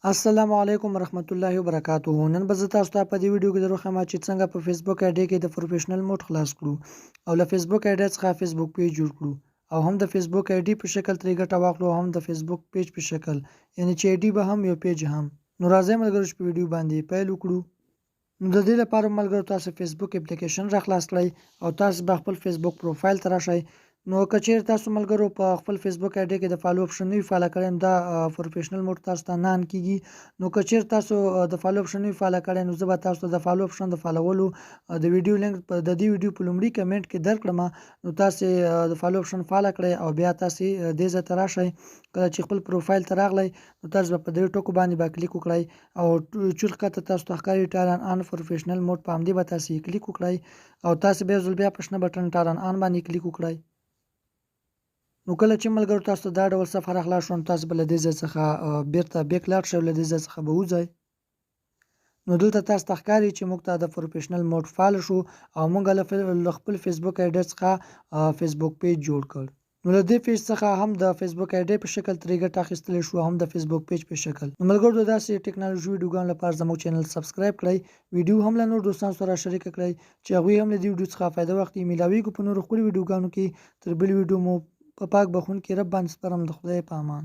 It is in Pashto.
السلام علیکم ورحمت الله وبرکاتہ. نن به زه تاسو ته په دې ویډیو کې دروخم چې څنګه په فیسبوک آی ډي کې د پروفیشنل موډ خلاص کړو او له فیسبوک آی ډي څخه فیسبوک پیج جوړ کړو او هم د فیسبوک آی ډي په شکل ترې ګټه واخلو او هم د فیسبوک پیج په شکل، یعنی چې آی ډي به هم یو پیج هم. نو راځئ ملګرو چې په ویډیو باندې پیل وکړو. نو د دې لپاره ملګرو تاسو فیسبوک اپلیکیشن را خلاص کړئ او تاسو به خپل فیسبوک پروفایل ته راشئ. نو که چیرې تاسو ملګرو په خپل فیسبوک آی ډي کې د فالو اپشن نه وي فالو کړی نو دا پروفیشنل موډ تاسو ته نه آن کیږي. نو که چیرې تاسو د فالو اپشن نه وي فالو کړی نو زه به تاسو ته د فالو اپشن د فالوولو د ویډیو لینک د دې ویډیو په لومړي کمنټ کې درکړم. نو تاسو د فالو اپشن فالو کړئ او بیا تاسو دې ځای ته راشئ. کله چې خپل پروفایل ته راغلی نو تاسو به په دې ټکو باندې به کلیک وکړئ او چور ښکته تاسو ته ښکاري ټرن آن پروفیشنل موډ په همدې به تاسو کلیک وکړئ او تاسو بیا ځل بیا په شنه بټن ټرن آن باندې کلیک وکړئ. نو کله چې ملګرو تاسو دا ډول صفحه راخلاص شوه نو تاسو به له دې ځای څخه بیرته بیک لاړ شئ، له دې ځای څخه به وځئ. نو دلته تاسو ته ښکاري چې موږ ته د پروفیشنل موډ فعال شو او موږ له خپل فیسبوک آی ډي څخه فیسبوک پیج جوړ کړ. نو له دې پیج څخه هم د فیسبوک آی ډي په شکل ترې ګټه اخیستلی شو، هم د فیسبوک پیج په شکل. نو ملګرو د داسې ټیکنالوژي ویډیوګانو لپاره زموږ چینل سبسکرایب کړئ، ویډیو هم له نور دوستانو سره شریکه کړئ چې هغوی هم له دې ویډیو څخه فایده واخلي. میلاویږو په نورو ښکلو ویډیوګانو کې. تر بلې ویډیو مو په پاک بخښونکي رب باندې سپارم. د خدای په امان.